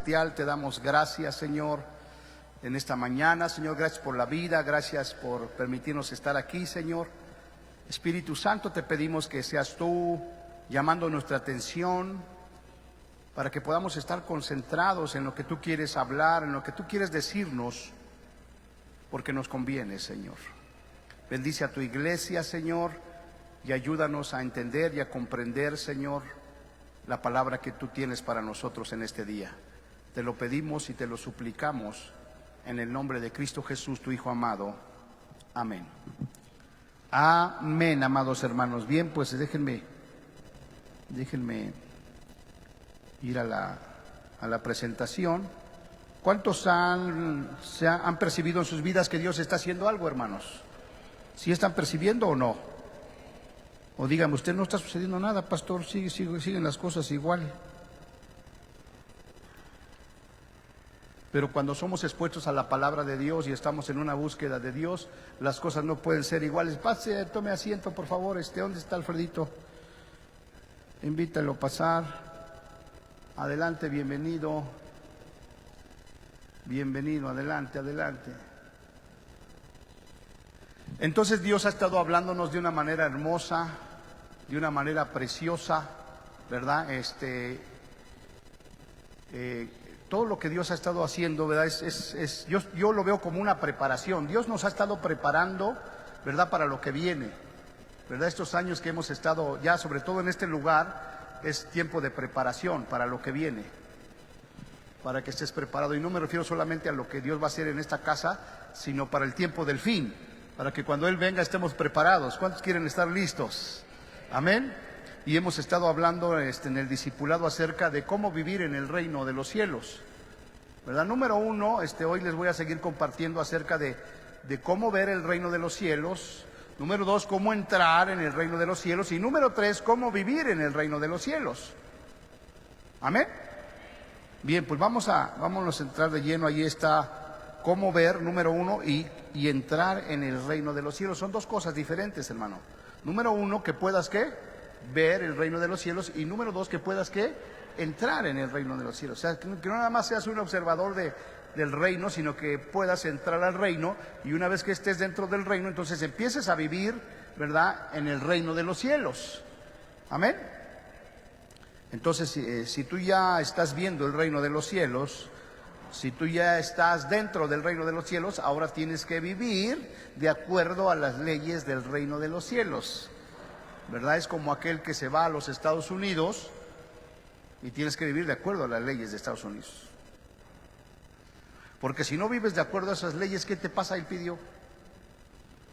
Celestial, te damos gracias, Señor, en esta mañana. Señor, gracias por la vida, gracias por permitirnos estar aquí, Señor. Espíritu Santo, te pedimos que seas tú llamando nuestra atención para que podamos estar concentrados en lo que tú quieres hablar, en lo que tú quieres decirnos, porque nos conviene, Señor. Bendice a tu iglesia, Señor, y ayúdanos a entender y a comprender, Señor, la palabra que tú tienes para nosotros en este día. Te lo pedimos y te lo suplicamos en el nombre de Cristo Jesús, tu Hijo amado. Amén. Amén, amados hermanos. Bien, pues déjenme ir a la presentación. ¿Cuántos han percibido en sus vidas que Dios está haciendo algo, hermanos? ¿Sí están percibiendo o no? O dígame, usted no está sucediendo nada, pastor, siguen las cosas igual. Pero cuando somos expuestos a la palabra de Dios y estamos en una búsqueda de Dios, las cosas no pueden ser iguales. Pase, tome asiento, por favor. ¿Dónde está Alfredito? Invítalo a pasar. Adelante, bienvenido. Bienvenido, adelante. Entonces Dios ha estado hablándonos de una manera hermosa, de una manera preciosa, ¿verdad? Todo lo que Dios ha estado haciendo, ¿verdad? Yo lo veo como una preparación. Dios nos ha estado preparando, ¿verdad? Para lo que viene, ¿verdad? Estos años que hemos estado ya, sobre todo en este lugar, es tiempo de preparación para lo que viene, para que estés preparado. Y no me refiero solamente a lo que Dios va a hacer en esta casa, sino para el tiempo del fin, para que cuando Él venga estemos preparados. ¿Cuántos quieren estar listos? Amén. Y hemos estado hablando en el discipulado acerca de cómo vivir en el reino de los cielos, ¿verdad? Número uno, hoy les voy a seguir compartiendo acerca de cómo ver el reino de los cielos. Número dos, cómo entrar en el reino de los cielos. Y número tres, cómo vivir en el reino de los cielos. Amén. Bien, pues vámonos a entrar de lleno. Ahí está cómo ver, número uno, y entrar en el reino de los cielos. Son dos cosas diferentes, hermano. Número uno, que puedas, ¿qué? Ver el reino de los cielos. Y número dos, que puedas, ¿qué? Entrar en el reino de los cielos. O sea, que no nada más seas un observador del reino, sino que puedas entrar al reino. Y una vez que estés dentro del reino, entonces empieces a vivir, ¿verdad?, en el reino de los cielos. Amén. Entonces, si tú ya estás viendo el reino de los cielos, si tú ya estás dentro del reino de los cielos, ahora tienes que vivir de acuerdo a las leyes del reino de los cielos, ¿verdad? Es como aquel que se va a los Estados Unidos y tienes que vivir de acuerdo a las leyes de Estados Unidos. Porque si no vives de acuerdo a esas leyes, ¿qué te pasa, Elpidio?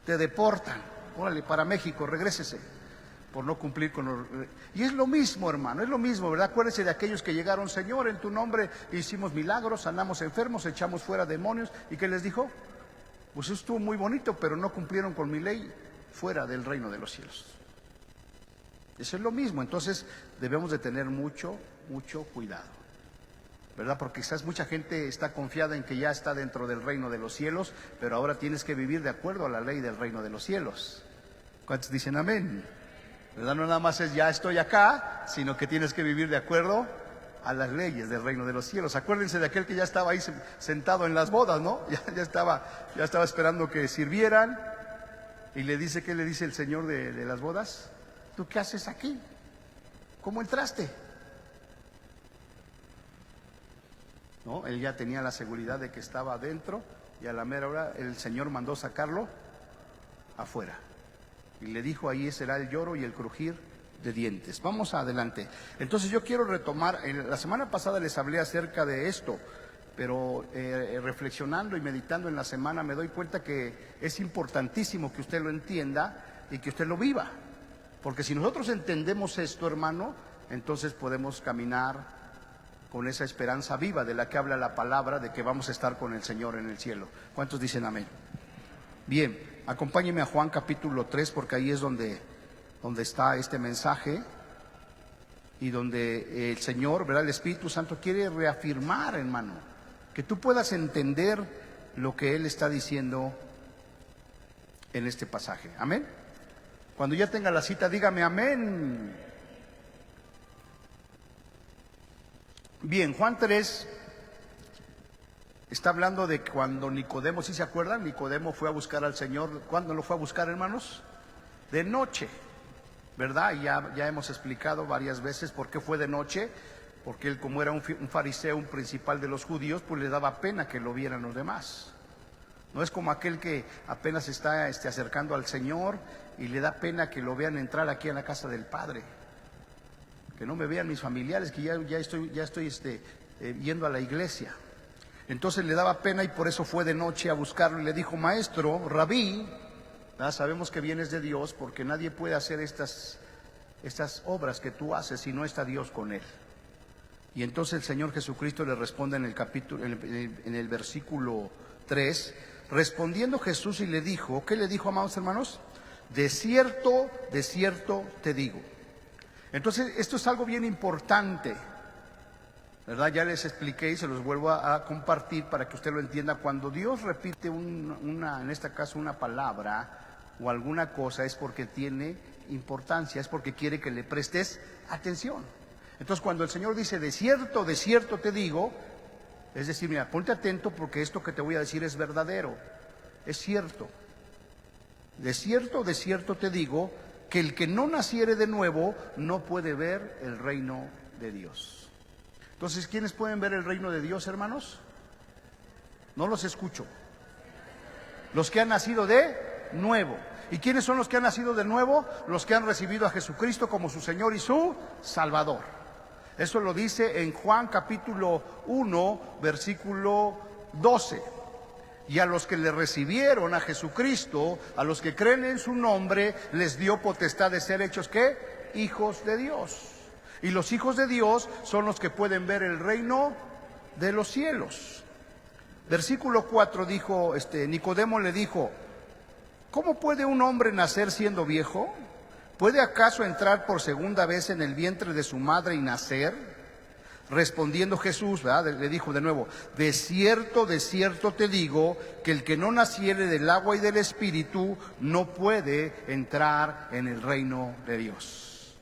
Te deportan. Órale, para México, regrésese, por no cumplir con los... Y es lo mismo, hermano, es lo mismo, ¿verdad? Acuérdense de aquellos que llegaron: Señor, en tu nombre hicimos milagros, sanamos enfermos, echamos fuera demonios. ¿Y qué les dijo? Pues estuvo muy bonito, pero no cumplieron con mi ley, fuera del reino de los cielos. Eso es lo mismo. Entonces debemos de tener mucho cuidado, ¿verdad? Porque quizás mucha gente está confiada en que ya está dentro del reino de los cielos, pero ahora tienes que vivir de acuerdo a la ley del reino de los cielos. ¿Cuántos dicen amén? ¿Verdad? No nada más es ya estoy acá, sino que tienes que vivir de acuerdo a las leyes del reino de los cielos. Acuérdense de aquel que ya estaba ahí sentado en las bodas, ¿no? Ya estaba esperando que sirvieran. Y le dice, ¿qué le dice el señor de las bodas? ¿Tú qué haces aquí? ¿Cómo entraste? No, él ya tenía la seguridad de que estaba adentro, y a la mera hora el Señor mandó sacarlo afuera. Y le dijo: ahí será el lloro y el crujir de dientes. Vamos adelante. Entonces yo quiero retomar, la semana pasada les hablé acerca de esto, pero reflexionando y meditando en la semana me doy cuenta que es importantísimo que usted lo entienda y que usted lo viva. Porque si nosotros entendemos esto, hermano, entonces podemos caminar con esa esperanza viva de la que habla la palabra, de que vamos a estar con el Señor en el cielo. ¿Cuántos dicen amén? Bien, acompáñenme a Juan capítulo 3, porque ahí es donde está este mensaje y donde el Señor, ¿verdad?, el Espíritu Santo quiere reafirmar, hermano, que tú puedas entender lo que Él está diciendo en este pasaje. Amén. Cuando ya tenga la cita, dígame amén. Bien, Juan 3, Está hablando de cuando Nicodemo, ¿sí se acuerdan? Nicodemo fue a buscar al Señor. ¿Cuándo lo fue a buscar, hermanos? De noche, ¿verdad? Y ya hemos explicado varias veces por qué fue de noche. Porque él, como era un fariseo, un principal de los judíos, pues le daba pena que lo vieran los demás. No es como aquel que apenas está acercando al Señor y le da pena que lo vean entrar aquí a la casa del Padre. Que no me vean mis familiares, que ya estoy yendo a la iglesia. Entonces le daba pena y por eso fue de noche a buscarlo y le dijo: maestro, rabí, ¿verdad? Sabemos que vienes de Dios, porque nadie puede hacer estas obras que tú haces si no está Dios con él. Y entonces el Señor Jesucristo le responde en el versículo 3, respondiendo Jesús y le dijo, ¿qué le dijo, amados hermanos? De cierto te digo. Entonces esto es algo bien importante, ¿verdad? Ya les expliqué y se los vuelvo a compartir para que usted lo entienda. Cuando Dios repite en este caso una palabra o alguna cosa, es porque tiene importancia, es porque quiere que le prestes atención. Entonces cuando el Señor dice de cierto te digo, es decir, mira, ponte atento porque esto que te voy a decir es verdadero, es cierto. De cierto te digo que el que no naciere de nuevo no puede ver el reino de Dios. Entonces, ¿quiénes pueden ver el reino de Dios, hermanos? No los escucho. Los que han nacido de nuevo. ¿Y quiénes son los que han nacido de nuevo? Los que han recibido a Jesucristo como su Señor y su Salvador. Eso lo dice en Juan capítulo 1, versículo 12. Y a los que le recibieron a Jesucristo, a los que creen en su nombre, les dio potestad de ser hechos, ¿qué? Hijos de Dios. Y los hijos de Dios son los que pueden ver el reino de los cielos. Versículo 4 dijo, Nicodemo le dijo, ¿cómo puede un hombre nacer siendo viejo? ¿Puede acaso entrar por segunda vez en el vientre de su madre y nacer? Respondiendo Jesús, ¿verdad?, le dijo de nuevo, de cierto te digo, que el que no naciere del agua y del Espíritu no puede entrar en el reino de Dios.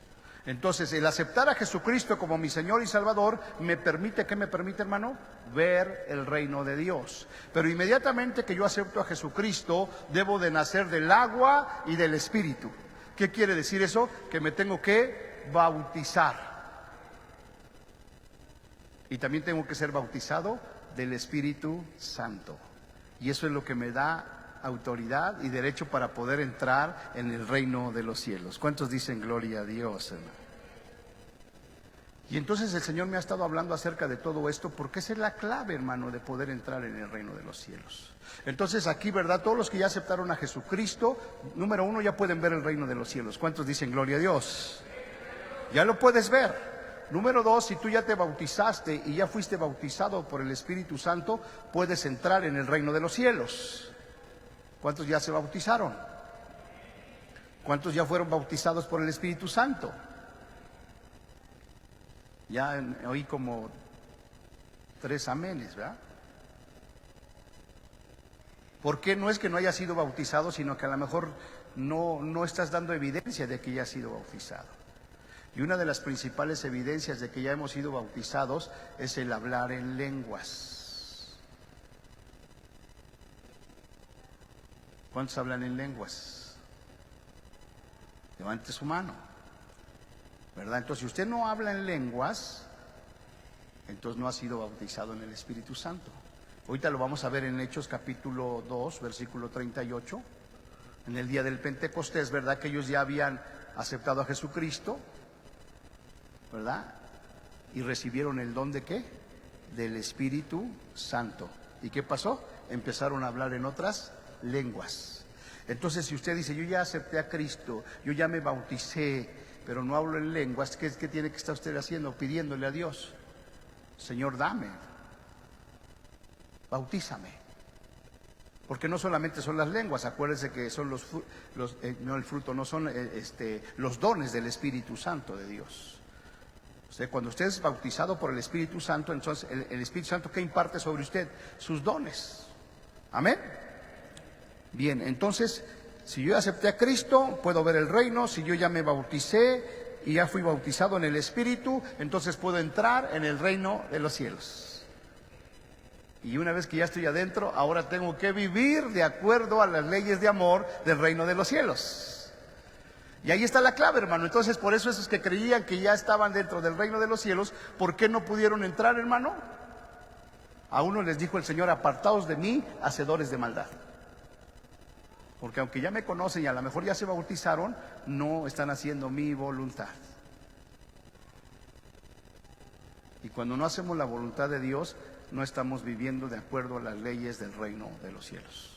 Entonces, el aceptar a Jesucristo como mi Señor y Salvador me permite, ¿qué me permite, hermano? Ver el reino de Dios. Pero inmediatamente que yo acepto a Jesucristo, debo de nacer del agua y del Espíritu. ¿Qué quiere decir eso? Que me tengo que bautizar. Y también tengo que ser bautizado del Espíritu Santo. Y eso es lo que me da autoridad y derecho para poder entrar en el reino de los cielos. ¿Cuántos dicen gloria a Dios, hermano? Y entonces el Señor me ha estado hablando acerca de todo esto, porque esa es la clave, hermano, de poder entrar en el reino de los cielos. Entonces aquí, ¿verdad? Todos los que ya aceptaron a Jesucristo, número 1, ya pueden ver el reino de los cielos. ¿Cuántos dicen gloria a Dios? Ya lo puedes ver. Número 2, si tú ya te bautizaste y ya fuiste bautizado por el Espíritu Santo, puedes entrar en el reino de los cielos. ¿Cuántos ya se bautizaron? ¿Cuántos ya fueron bautizados por el Espíritu Santo? Ya oí como 3 amenes, ¿verdad? ¿Por qué? No es que no haya sido bautizado, sino que a lo mejor no estás dando evidencia de que ya has sido bautizado. Y una de las principales evidencias de que ya hemos sido bautizados es el hablar en lenguas. ¿Cuántos hablan en lenguas? Levante su mano, ¿verdad? Entonces, si usted no habla en lenguas, entonces no ha sido bautizado en el Espíritu Santo. Ahorita lo vamos a ver en Hechos capítulo 2, versículo 38. En el día del Pentecostés, ¿verdad? Que ellos ya habían aceptado a Jesucristo, ¿verdad? Y recibieron el don de ¿qué? Del Espíritu Santo. ¿Y qué pasó? Empezaron a hablar en otras lenguas. Entonces, si usted dice, yo ya acepté a Cristo, yo ya me bauticé, pero no hablo en lenguas, ¿qué tiene que estar usted haciendo? Pidiéndole a Dios, Señor, dame, bautízame. Porque no solamente son las lenguas, acuérdense que son no el fruto, no son los dones del Espíritu Santo de Dios. Cuando usted es bautizado por el Espíritu Santo, entonces el Espíritu Santo, ¿qué imparte sobre usted? Sus dones. Amén. Bien, entonces, si yo acepté a Cristo, puedo ver el reino. Si yo ya me bauticé y ya fui bautizado en el Espíritu, entonces puedo entrar en el reino de los cielos. Y una vez que ya estoy adentro, ahora tengo que vivir de acuerdo a las leyes de amor del reino de los cielos. Y ahí está la clave, hermano. Entonces, por eso esos que creían que ya estaban dentro del reino de los cielos, ¿por qué no pudieron entrar, hermano? A uno les dijo el Señor: apartaos de mí, hacedores de maldad. Porque aunque ya me conocen y a lo mejor ya se bautizaron, no están haciendo mi voluntad. Y cuando no hacemos la voluntad de Dios, no estamos viviendo de acuerdo a las leyes del reino de los cielos.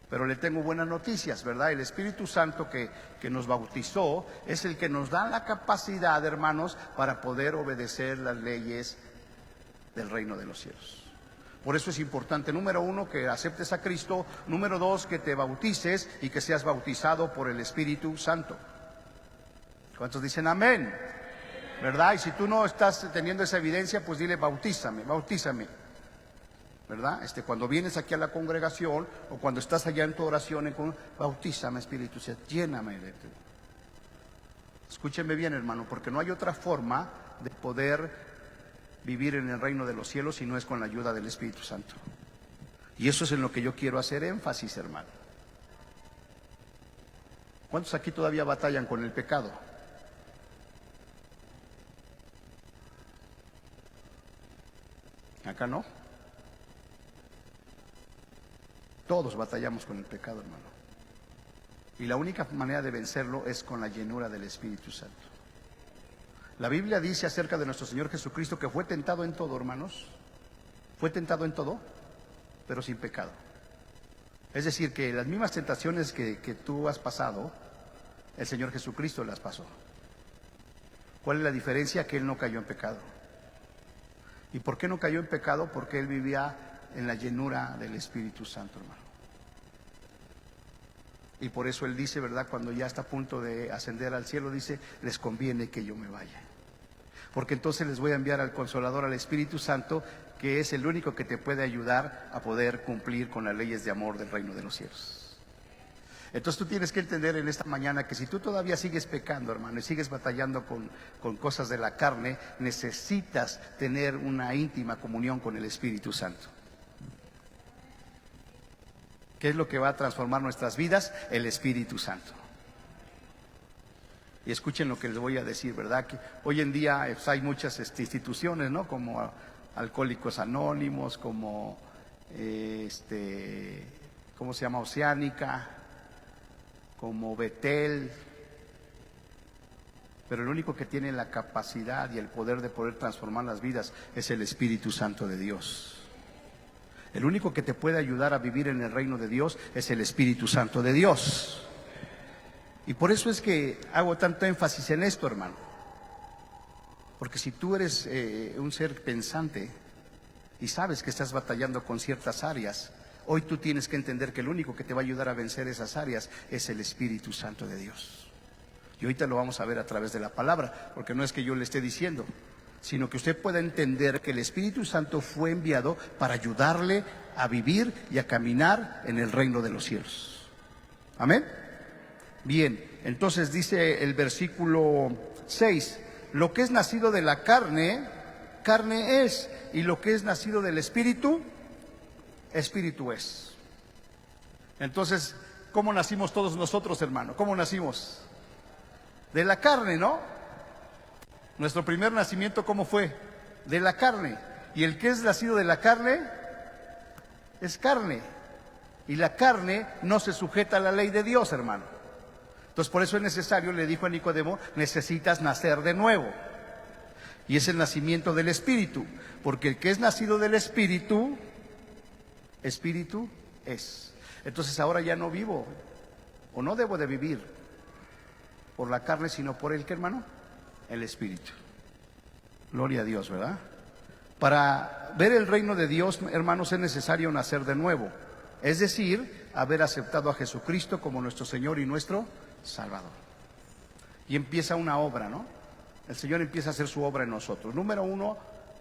Pero le tengo buenas noticias, ¿verdad? El Espíritu Santo que nos bautizó es el que nos da la capacidad, hermanos, para poder obedecer las leyes del reino de los cielos. Por eso es importante, número uno, que aceptes a Cristo. Número dos, que te bautices y que seas bautizado por el Espíritu Santo. ¿Cuántos dicen amén? ¿Verdad? Y si tú no estás teniendo esa evidencia, pues dile: bautízame, bautízame. ¿Verdad? Cuando vienes aquí a la congregación o cuando estás allá en tu oración, bautízame, Espíritu Santo, lléname de ti. Escúcheme bien, hermano, porque no hay otra forma de poder vivir en el reino de los cielos si no es con la ayuda del Espíritu Santo. Y eso es en lo que yo quiero hacer énfasis, hermano. ¿Cuántos aquí todavía batallan con el pecado? Acá no. Todos batallamos con el pecado, hermano. Y la única manera de vencerlo es con la llenura del Espíritu Santo. La Biblia dice acerca de nuestro Señor Jesucristo que fue tentado en todo, hermanos. Fue tentado en todo, pero sin pecado. Es decir, que las mismas tentaciones que tú has pasado, el Señor Jesucristo las pasó. ¿Cuál es la diferencia? Que Él no cayó en pecado. ¿Y por qué no cayó en pecado? Porque Él vivía en la llenura del Espíritu Santo, hermano. Y por eso Él dice, ¿verdad? Cuando ya está a punto de ascender al cielo, dice: les conviene que yo me vaya, porque entonces les voy a enviar al Consolador, al Espíritu Santo, que es el único que te puede ayudar a poder cumplir con las leyes de amor del reino de los cielos. Entonces tú tienes que entender en esta mañana que si tú todavía sigues pecando, hermano, y sigues batallando con cosas de la carne, necesitas tener una íntima comunión con el Espíritu Santo. ¿Qué es lo que va a transformar nuestras vidas? El Espíritu Santo. Y escuchen lo que les voy a decir, ¿verdad? Que hoy en día hay muchas instituciones, ¿no? Como Alcohólicos Anónimos, como ¿cómo se llama? Oceánica, como Betel. Pero el único que tiene la capacidad y el poder de poder transformar las vidas es el Espíritu Santo de Dios. El único que te puede ayudar a vivir en el reino de Dios es el Espíritu Santo de Dios. Y por eso es que hago tanto énfasis en esto, hermano. Porque si tú eres un ser pensante y sabes que estás batallando con ciertas áreas, hoy tú tienes que entender que el único que te va a ayudar a vencer esas áreas es el Espíritu Santo de Dios. Y ahorita lo vamos a ver a través de la palabra, porque no es que yo le esté diciendo, sino que usted pueda entender que el Espíritu Santo fue enviado para ayudarle a vivir y a caminar en el reino de los cielos. Amén. Bien, entonces dice el versículo 6: lo que es nacido de la carne, carne es, y lo que es nacido del Espíritu, Espíritu es. Entonces, ¿cómo nacimos todos nosotros, hermano? ¿Cómo nacimos? De la carne, ¿no? Nuestro primer nacimiento, ¿cómo fue? De la carne. Y el que es nacido de la carne es carne. Y la carne no se sujeta a la ley de Dios, hermano. Entonces por eso es necesario, le dijo a Nicodemo, necesitas nacer de nuevo. Y es el nacimiento del Espíritu. Porque el que es nacido del Espíritu, Espíritu es. Entonces ahora ya no vivo, o no debo de vivir por la carne, sino por el que, hermano, el Espíritu. Gloria a Dios, ¿verdad? Para ver el reino de Dios, hermanos, es necesario nacer de nuevo. Es decir, haber aceptado a Jesucristo como nuestro Señor y nuestro Salvador. Y empieza una obra, ¿no? El Señor empieza a hacer su obra en nosotros. Número uno,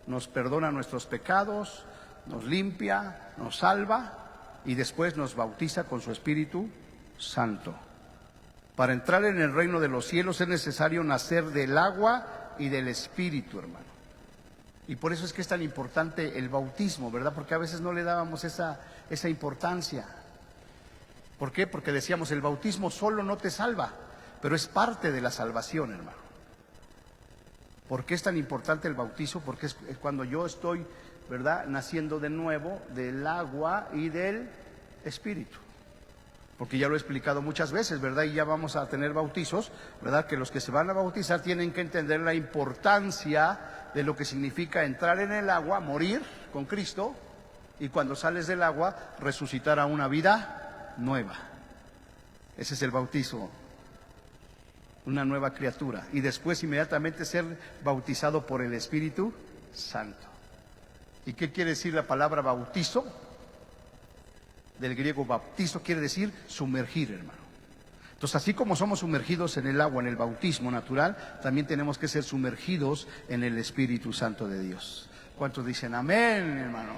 nos perdona nuestros pecados, nos limpia, nos salva y después nos bautiza con su Espíritu Santo. Para entrar en el reino de los cielos es necesario nacer del agua y del Espíritu, hermano. Y por eso es que es tan importante el bautismo, ¿verdad? Porque a veces no le dábamos esa importancia. ¿Por qué? Porque decíamos, el bautismo solo no te salva, pero es parte de la salvación, hermano. ¿Por qué es tan importante el bautizo? Porque es cuando yo estoy, ¿verdad?, naciendo de nuevo del agua y del Espíritu. Porque ya lo he explicado muchas veces, ¿verdad? Y ya vamos a tener bautizos, ¿verdad? Que los que se van a bautizar tienen que entender la importancia de lo que significa entrar en el agua, morir con Cristo, y cuando sales del agua, resucitar a una vida nueva. Ese es el bautizo, una nueva criatura. Y después inmediatamente ser bautizado por el Espíritu Santo. ¿Y qué quiere decir la palabra bautizo? Del griego baptizo quiere decir sumergir, hermano. Entonces, así como somos sumergidos en el agua, en el bautismo natural, también tenemos que ser sumergidos en el Espíritu Santo de Dios. ¿Cuántos dicen amén, hermano?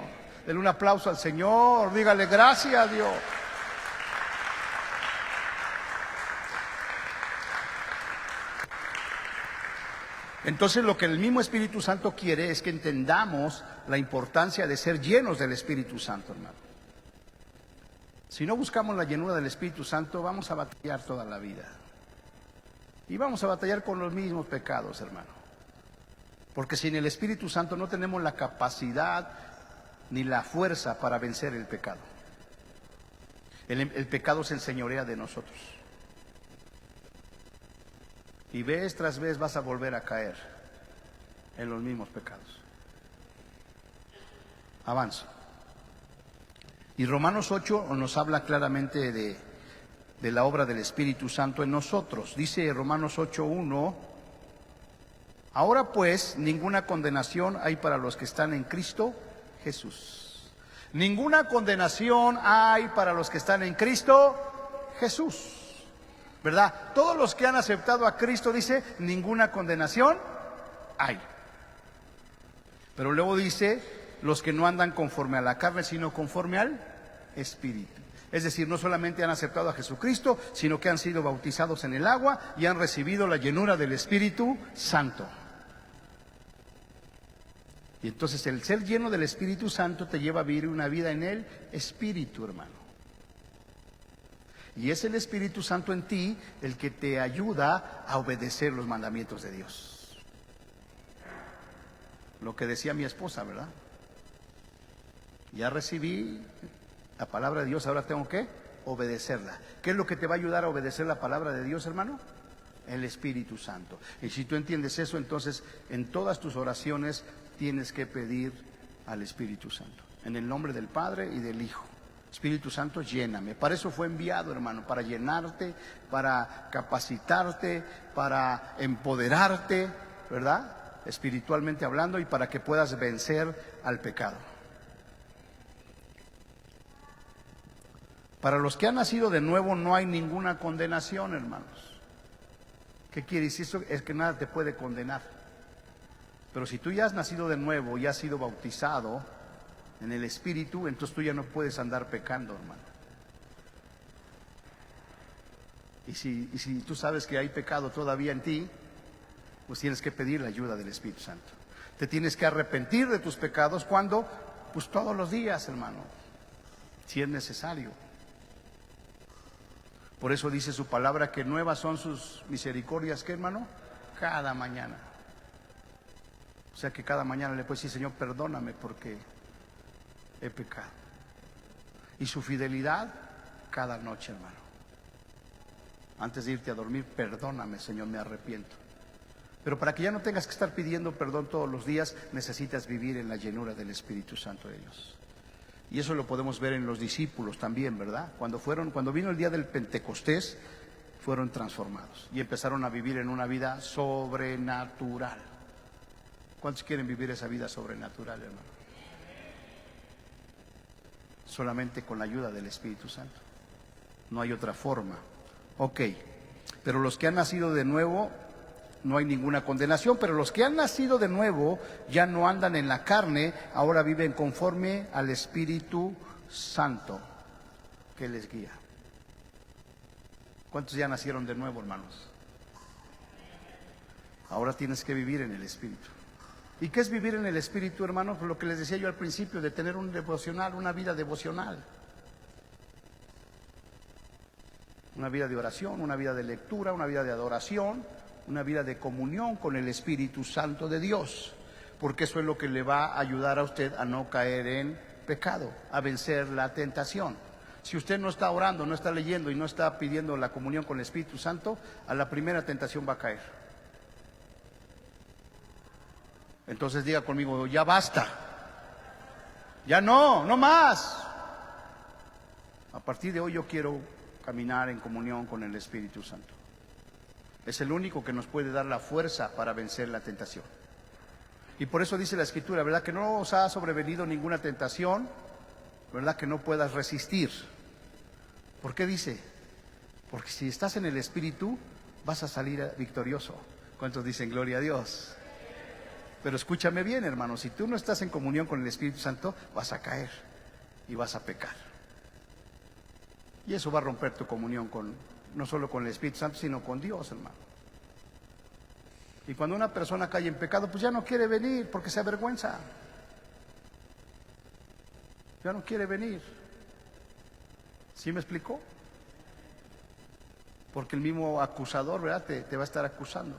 Denle un aplauso al Señor, dígale gracias a Dios. Entonces, lo que el mismo Espíritu Santo quiere es que entendamos la importancia de ser llenos del Espíritu Santo, hermano. Si no buscamos la llenura del Espíritu Santo, vamos a batallar toda la vida. Y vamos a batallar con los mismos pecados, hermano. Porque sin el Espíritu Santo no tenemos la capacidad ni la fuerza para vencer el pecado. El pecado se enseñorea de nosotros. Y vez tras vez vas a volver a caer en los mismos pecados. Avanzo. Y Romanos 8 nos habla claramente de la obra del Espíritu Santo en nosotros. Dice Romanos 8:1: ahora pues ninguna condenación hay para los que están en Cristo Jesús. Ninguna condenación hay para los que están en Cristo Jesús, ¿verdad? Todos los que han aceptado a Cristo, dice, ninguna condenación hay. Pero luego dice, los que no andan conforme a la carne, sino conforme al Espíritu. Es decir, no solamente han aceptado a Jesucristo, sino que han sido bautizados en el agua y han recibido la llenura del Espíritu Santo. Y entonces el ser lleno del Espíritu Santo te lleva a vivir una vida en el Espíritu, hermano. Y es el Espíritu Santo en ti el que te ayuda a obedecer los mandamientos de Dios. Lo que decía mi esposa, ¿verdad? Ya recibí la palabra de Dios, ahora tengo que obedecerla. ¿Qué es lo que te va a ayudar a obedecer la palabra de Dios, hermano? El Espíritu Santo. Y si tú entiendes eso, entonces en todas tus oraciones tienes que pedir al Espíritu Santo. En el nombre del Padre y del Hijo. Espíritu Santo, lléname. Para eso fue enviado, hermano, para llenarte, para capacitarte, para empoderarte, ¿verdad? Espiritualmente hablando, y para que puedas vencer al pecado. Para los que han nacido de nuevo no hay ninguna condenación, hermanos. ¿Qué quiere decir eso? Es que nada te puede condenar. Pero si tú ya has nacido de nuevo y has sido bautizado en el Espíritu, entonces tú ya no puedes andar pecando, hermano. Y si tú sabes que hay pecado todavía en ti, pues tienes que pedir la ayuda del Espíritu Santo. Te tienes que arrepentir de tus pecados. ¿Cuándo? Pues todos los días, hermano, si es necesario. Por eso dice su palabra que nuevas son sus misericordias, ¿qué, hermano? Cada mañana. O sea que cada mañana le puedes decir, Señor, perdóname porque he pecado. Y su fidelidad cada noche, hermano. Antes de irte a dormir, perdóname, Señor, me arrepiento. Pero para que ya no tengas que estar pidiendo perdón todos los días, necesitas vivir en la llenura del Espíritu Santo de Dios. Y eso lo podemos ver en los discípulos también, ¿verdad? Cuando vino el día del Pentecostés, fueron transformados y empezaron a vivir en una vida sobrenatural. ¿Cuántos quieren vivir esa vida sobrenatural, hermano? Solamente con la ayuda del Espíritu Santo. No hay otra forma. Ok, pero los que han nacido de nuevo, no hay ninguna condenación, pero los que han nacido de nuevo ya no andan en la carne, ahora viven conforme al Espíritu Santo que les guía. ¿Cuántos ya nacieron de nuevo, hermanos? Ahora tienes que vivir en el Espíritu. ¿Y qué es vivir en el Espíritu, hermanos? Pues lo que les decía yo al principio, de tener un devocional, una vida devocional. Una vida de oración, una vida de lectura, una vida de adoración, una vida de comunión con el Espíritu Santo de Dios. Porque eso es lo que le va a ayudar a usted a no caer en pecado, a vencer la tentación. Si usted no está orando, no está leyendo y no está pidiendo la comunión con el Espíritu Santo, a la primera tentación va a caer. Entonces diga conmigo, ya basta. Ya no, no más. A partir de hoy yo quiero caminar en comunión con el Espíritu Santo. Es el único que nos puede dar la fuerza para vencer la tentación. Y por eso dice la Escritura, ¿verdad? Que no os ha sobrevenido ninguna tentación, ¿verdad? Que no puedas resistir. ¿Por qué dice? Porque si estás en el Espíritu, vas a salir victorioso. ¿Cuántos dicen gloria a Dios? Pero escúchame bien, hermano, si tú no estás en comunión con el Espíritu Santo, vas a caer y vas a pecar. Y eso va a romper tu comunión no solo con el Espíritu Santo, sino con Dios, hermano. Y cuando una persona cae en pecado, pues ya no quiere venir porque se avergüenza. Ya no quiere venir. ¿Sí me explicó? Porque el mismo acusador, ¿verdad? Te va a estar acusando.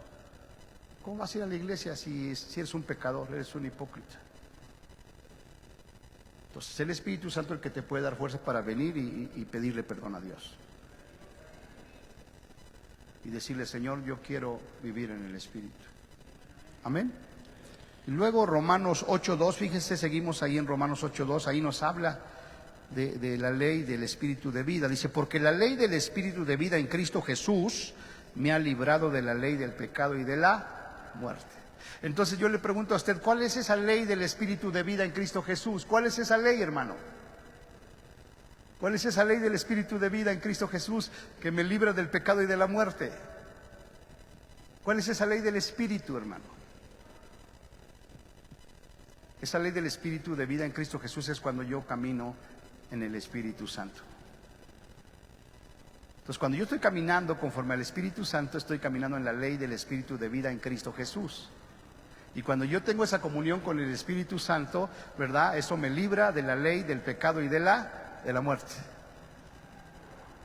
¿Cómo vas a ir a la iglesia si eres un pecador, eres un hipócrita? Entonces es el Espíritu Santo el que te puede dar fuerza para venir y pedirle perdón a Dios. Y decirle, Señor, yo quiero vivir en el Espíritu. Amén. Y luego Romanos 8:2, fíjense, seguimos ahí en Romanos 8:2, ahí nos habla de la ley del Espíritu de vida. Dice, porque la ley del Espíritu de vida en Cristo Jesús me ha librado de la ley del pecado y de la muerte. Entonces yo le pregunto a usted, ¿cuál es esa ley del Espíritu de vida en Cristo Jesús? ¿Cuál es esa ley, hermano? ¿Cuál es esa ley del Espíritu de vida en Cristo Jesús que me libra del pecado y de la muerte? ¿Cuál es esa ley del Espíritu, hermano? Esa ley del Espíritu de vida en Cristo Jesús es cuando yo camino en el Espíritu Santo. Entonces, cuando yo estoy caminando conforme al Espíritu Santo, estoy caminando en la ley del Espíritu de vida en Cristo Jesús. Y cuando yo tengo esa comunión con el Espíritu Santo, ¿verdad? Eso me libra de la ley del pecado y de la muerte.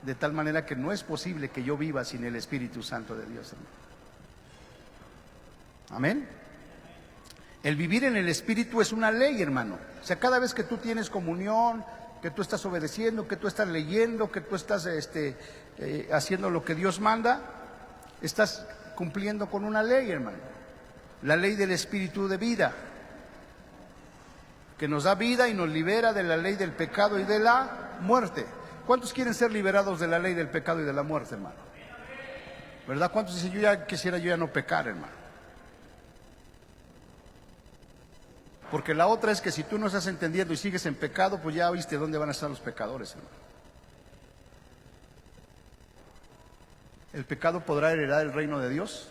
De tal manera que no es posible que yo viva sin el Espíritu Santo de Dios, hermano. Amén. El vivir en el Espíritu es una ley, hermano. O sea, cada vez que tú tienes comunión, que tú estás obedeciendo, que tú estás leyendo, que tú estás haciendo lo que Dios manda, estás cumpliendo con una ley, hermano. La ley del Espíritu de vida, que nos da vida y nos libera de la ley del pecado y de la muerte. ¿Cuántos quieren ser liberados de la ley del pecado y de la muerte, hermano? ¿Verdad? ¿Cuántos dicen, yo ya no pecar, hermano? Porque la otra es que si tú no estás entendiendo y sigues en pecado, pues ya viste dónde van a estar los pecadores, hermano. ¿El pecado podrá heredar el reino de Dios?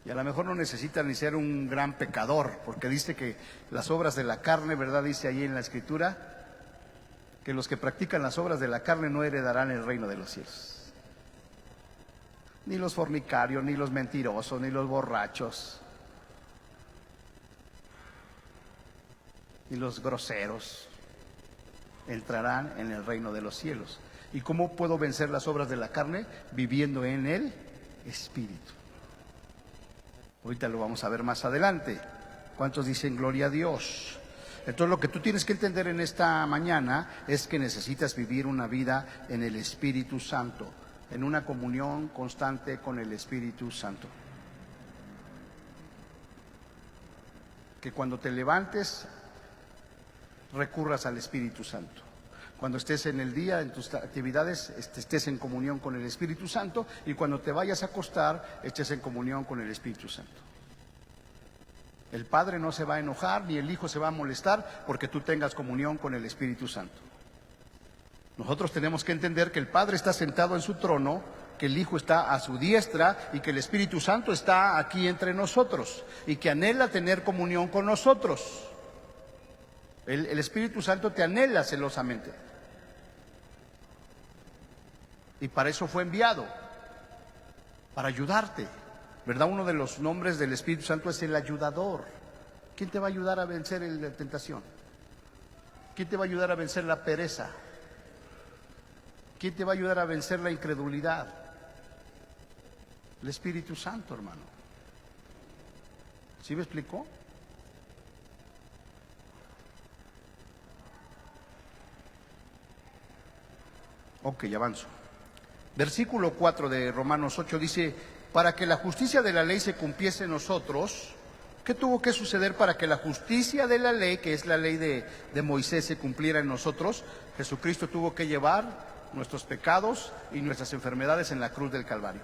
Y a lo mejor no necesita ni ser un gran pecador, porque dice que las obras de la carne, ¿verdad? Dice ahí en la Escritura, que los que practican las obras de la carne no heredarán el reino de los cielos. Ni los fornicarios, ni los mentirosos, ni los borrachos, ni los groseros entrarán en el reino de los cielos. ¿Y cómo puedo vencer las obras de la carne? Viviendo en el Espíritu. Ahorita lo vamos a ver más adelante. ¿Cuántos dicen gloria a Dios? Entonces lo que tú tienes que entender en esta mañana es que necesitas vivir una vida en el Espíritu Santo, en una comunión constante con el Espíritu Santo. Que cuando te levantes recurras al Espíritu Santo. Cuando estés en el día, en tus actividades, estés en comunión con el Espíritu Santo, y cuando te vayas a acostar, estés en comunión con el Espíritu Santo. El Padre no se va a enojar, ni el Hijo se va a molestar porque tú tengas comunión con el Espíritu Santo. Nosotros tenemos que entender que el Padre está sentado en su trono, que el Hijo está a su diestra y que el Espíritu Santo está aquí entre nosotros y que anhela tener comunión con nosotros. El Espíritu Santo te anhela celosamente. Y para eso fue enviado, para ayudarte, ¿verdad? Uno de los nombres del Espíritu Santo es el ayudador. ¿Quién te va a ayudar a vencer la tentación? ¿Quién te va a ayudar a vencer la pereza? ¿Quién te va a ayudar a vencer la incredulidad? El Espíritu Santo, hermano. ¿Sí me explicó? Ok, avanzo. Versículo 4 de Romanos 8 dice: para que la justicia de la ley se cumpliese en nosotros. ¿Qué tuvo que suceder para que la justicia de la ley, que es la ley de Moisés, se cumpliera en nosotros? Jesucristo tuvo que llevar nuestros pecados y nuestras enfermedades en la cruz del Calvario.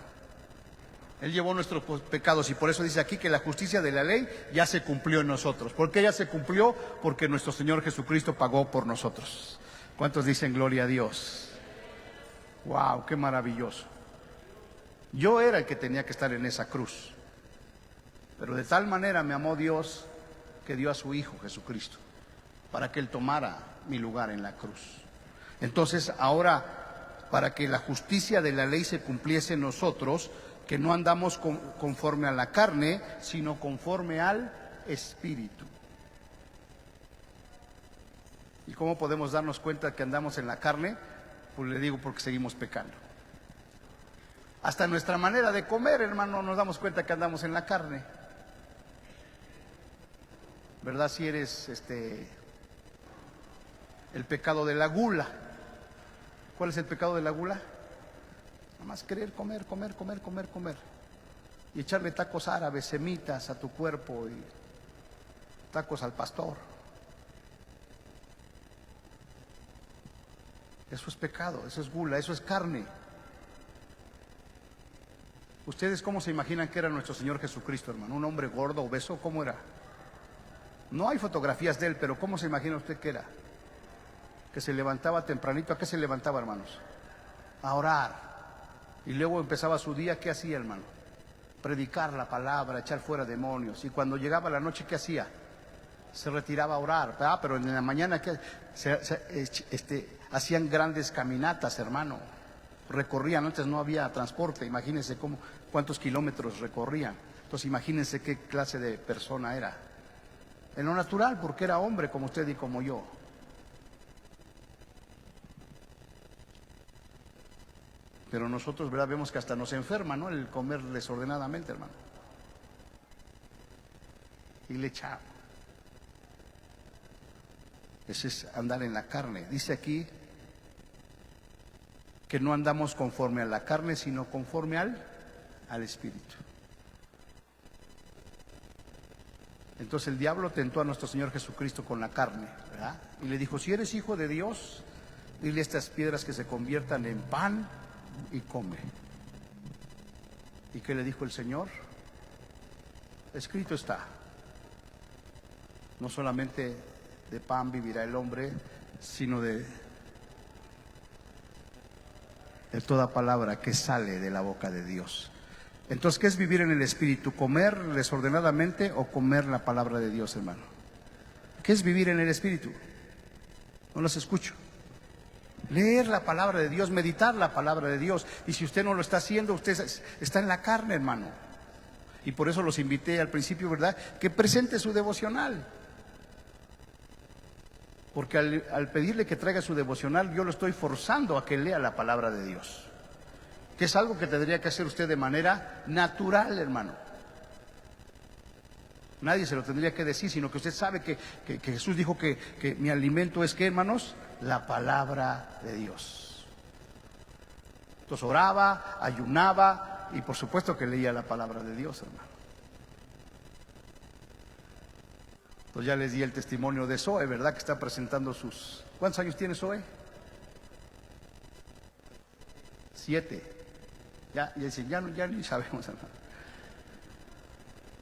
Él llevó nuestros pecados, y por eso dice aquí que la justicia de la ley ya se cumplió en nosotros. ¿Por qué ya se cumplió? Porque nuestro Señor Jesucristo pagó por nosotros. ¿Cuántos dicen gloria a Dios? ¡Wow! ¡Qué maravilloso! Yo era el que tenía que estar en esa cruz, pero de tal manera me amó Dios que dio a su Hijo Jesucristo para que Él tomara mi lugar en la cruz. Entonces ahora, para que la justicia de la ley se cumpliese en nosotros, que no andamos conforme a la carne, sino conforme al Espíritu. ¿Y cómo podemos darnos cuenta que andamos en la carne? Pues le digo, porque seguimos pecando. Hasta nuestra manera de comer, hermano, nos damos cuenta que andamos en la carne. ¿Verdad? Si eres el pecado de la gula. ¿Cuál es el pecado de la gula? Nada más querer comer, comer, comer, comer, comer. Y echarle tacos árabes, semitas a tu cuerpo y tacos al pastor. Eso es pecado, eso es gula, eso es carne. ¿Ustedes cómo se imaginan que era nuestro Señor Jesucristo, hermano? ¿Un hombre gordo, obeso? ¿Cómo era? No hay fotografías de Él, pero ¿cómo se imagina usted que era? Que se levantaba tempranito. ¿A qué se levantaba, hermanos? A orar. Y luego empezaba su día. ¿Qué hacía, hermano? Predicar la palabra, echar fuera demonios. Y cuando llegaba la noche, ¿qué hacía? Se retiraba a orar. Pero en la mañana hacían grandes caminatas, hermano. Recorrían, antes no había transporte. Imagínense cuántos kilómetros recorrían. Entonces imagínense qué clase de persona era. En lo natural, porque era hombre como usted y como yo. Pero nosotros, ¿verdad? Vemos que hasta nos enferma, ¿no? El comer desordenadamente, hermano. Y le echamos. Ese es andar en la carne. Dice aquí que no andamos conforme a la carne, sino conforme al Espíritu. Entonces el diablo tentó a nuestro Señor Jesucristo con la carne, ¿verdad? Y le dijo: si eres hijo de Dios, dile a estas piedras que se conviertan en pan y come. ¿Y qué le dijo el Señor? Escrito está: no solamente de pan vivirá el hombre, sino de toda palabra que sale de la boca de Dios. Entonces, ¿qué es vivir en el Espíritu? ¿Comer desordenadamente o comer la palabra de Dios, hermano? ¿Qué es vivir en el Espíritu? No los escucho. Leer la palabra de Dios, meditar la palabra de Dios. Y si usted no lo está haciendo, usted está en la carne, hermano. Y por eso los invité al principio, ¿verdad? Que presente su devocional. Porque al pedirle que traiga su devocional, yo lo estoy forzando a que lea la palabra de Dios. Que es algo que tendría que hacer usted de manera natural, hermano. Nadie se lo tendría que decir, sino que usted sabe que Jesús dijo que mi alimento es, ¿qué, hermanos? La palabra de Dios. Entonces oraba, ayunaba y por supuesto que leía la palabra de Dios, hermano. Entonces ya les di el testimonio de Zoe, ¿verdad? Que está presentando sus... ¿Cuántos años tiene Zoe? 7. Ya dicen, ya ni sabemos, hermano.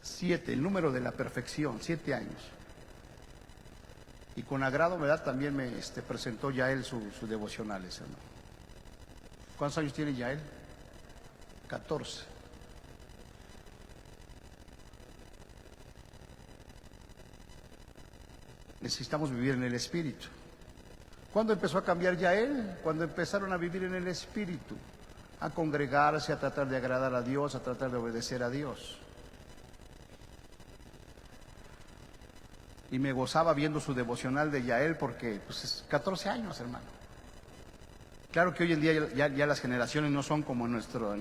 7, el número de la perfección, 7 años. Y con agrado, ¿verdad? También me presentó Yael sus devocionales, hermano. ¿Cuántos años tiene Yael? 14. Necesitamos vivir en el Espíritu. ¿Cuándo empezó a cambiar Yael? Cuando empezaron a vivir en el Espíritu. a congregarse, a tratar de agradar a Dios, a tratar de obedecer a Dios. Y me gozaba viendo su devocional de Yael porque pues es 14 años, hermano. Claro que hoy en día ya las generaciones no son como en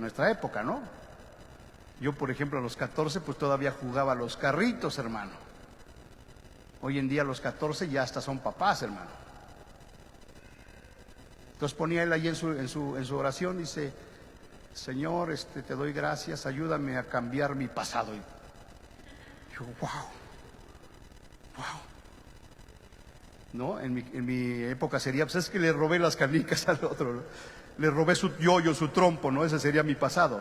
nuestra época, ¿no? Yo, por ejemplo, a los 14 pues todavía jugaba a los carritos, hermano. Hoy en día a los 14 ya hasta son papás, hermano. Entonces ponía él ahí en su oración, dice: Señor, te doy gracias, ayúdame a cambiar mi pasado. Y yo, wow. ¿No? En mi época sería, pues es que le robé las canicas al otro, ¿no? Le robé su yoyo, su trompo, ¿no? Ese sería mi pasado.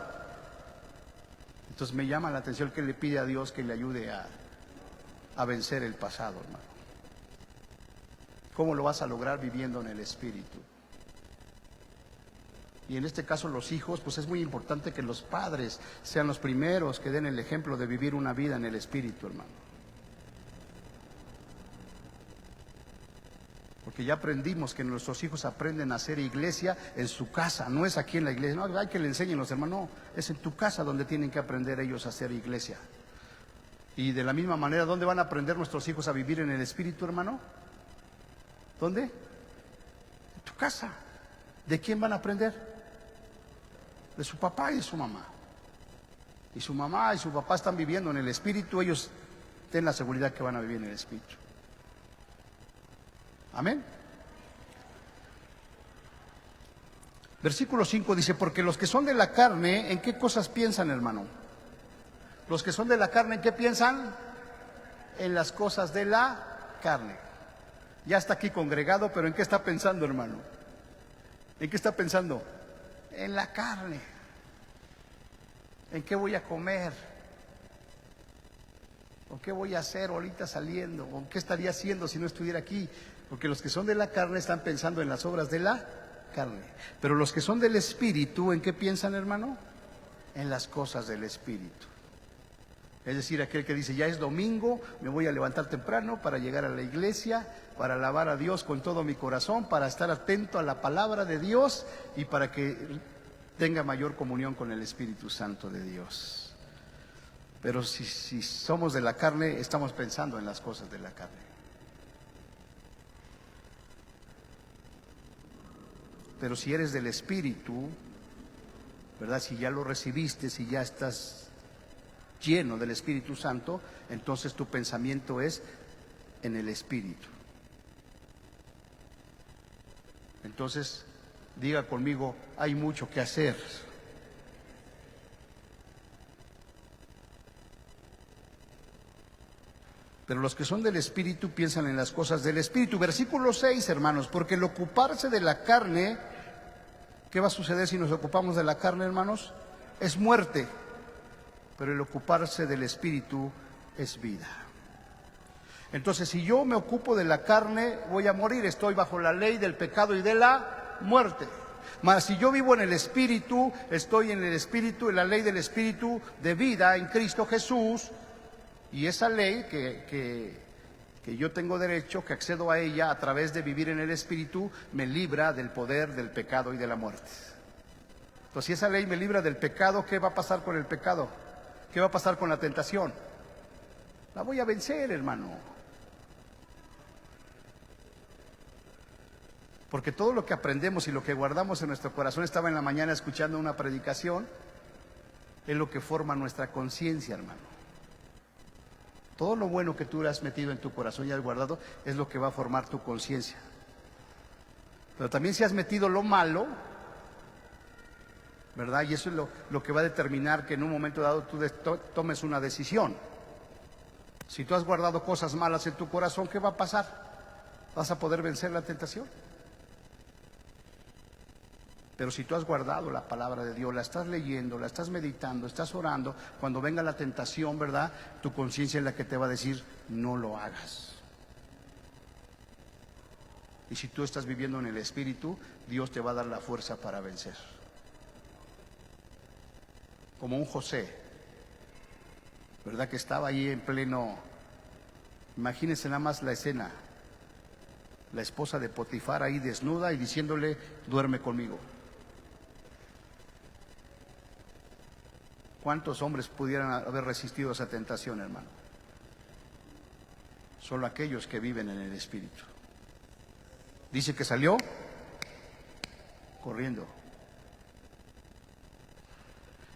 Entonces me llama la atención que le pide a Dios que le ayude a vencer el pasado, hermano. ¿Cómo lo vas a lograr? Viviendo en el Espíritu. Y en este caso los hijos, pues es muy importante que los padres sean los primeros que den el ejemplo de vivir una vida en el Espíritu, hermano. Porque ya aprendimos que nuestros hijos aprenden a hacer iglesia en su casa, no es aquí en la iglesia. No hay que le enseñen los hermanos, no, es en tu casa donde tienen que aprender ellos a hacer iglesia. Y de la misma manera, ¿dónde van a aprender nuestros hijos a vivir en el Espíritu, hermano? ¿Dónde? En tu casa. ¿De quién van a aprender? De su papá y de su mamá. Y su mamá y su papá están viviendo en el Espíritu, ellos tienen la seguridad que van a vivir en el Espíritu. Amén. Versículo 5 dice: porque los que son de la carne, ¿en qué cosas piensan, hermano? Los que son de la carne, ¿en qué piensan? En las cosas de la carne. Ya está aquí congregado, pero ¿en qué está pensando, hermano? ¿En qué está pensando? En la carne. ¿En qué voy a comer? ¿O qué voy a hacer ahorita saliendo? ¿O qué estaría haciendo si no estuviera aquí? Porque los que son de la carne están pensando en las obras de la carne. Pero los que son del Espíritu, ¿en qué piensan, hermano? En las cosas del Espíritu. Es decir, aquel que dice: ya es domingo, me voy a levantar temprano para llegar a la iglesia, para alabar a Dios con todo mi corazón, para estar atento a la palabra de Dios y para que tenga mayor comunión con el Espíritu Santo de Dios. Pero si somos de la carne, estamos pensando en las cosas de la carne. Pero si eres del Espíritu, ¿verdad? Si ya lo recibiste, si ya estás lleno del Espíritu Santo, entonces tu pensamiento es en el Espíritu. Entonces, diga conmigo: hay mucho que hacer. Pero los que son del Espíritu piensan en las cosas del Espíritu. Versículo 6, hermanos: porque el ocuparse de la carne, ¿qué va a suceder si nos ocupamos de la carne, hermanos? Es muerte. Pero el ocuparse del Espíritu es vida. Entonces, si yo me ocupo de la carne, voy a morir. Estoy bajo la ley del pecado y de la muerte. Mas si yo vivo en el Espíritu, estoy en el Espíritu, en la ley del Espíritu de vida en Cristo Jesús. Y esa ley que yo tengo derecho, que accedo a ella a través de vivir en el Espíritu, me libra del poder del pecado y de la muerte. Entonces, si esa ley me libra del pecado, ¿qué va a pasar con el pecado? ¿Qué va a pasar con la tentación? La voy a vencer, hermano. Porque todo lo que aprendemos y lo que guardamos en nuestro corazón, estaba en la mañana escuchando una predicación, es lo que forma nuestra conciencia, hermano. Todo lo bueno que tú has metido en tu corazón y has guardado es lo que va a formar tu conciencia. Pero también si has metido lo malo, ¿verdad? Y eso es lo que va a determinar que en un momento dado tú tomes una decisión. Si tú has guardado cosas malas en tu corazón, ¿qué va a pasar? ¿Vas a poder vencer la tentación? Pero si tú has guardado la palabra de Dios, la estás leyendo, la estás meditando, estás orando, cuando venga la tentación, ¿verdad? Tu conciencia es la que te va a decir: no lo hagas. Y si tú estás viviendo en el Espíritu, Dios te va a dar la fuerza para vencer. Como un José, ¿verdad? Que estaba ahí en pleno, imagínense nada más la escena, la esposa de Potifar ahí desnuda y diciéndole: duerme conmigo. ¿Cuántos hombres pudieran haber resistido esa tentación, hermano? Solo aquellos que viven en el Espíritu. Dice que salió corriendo.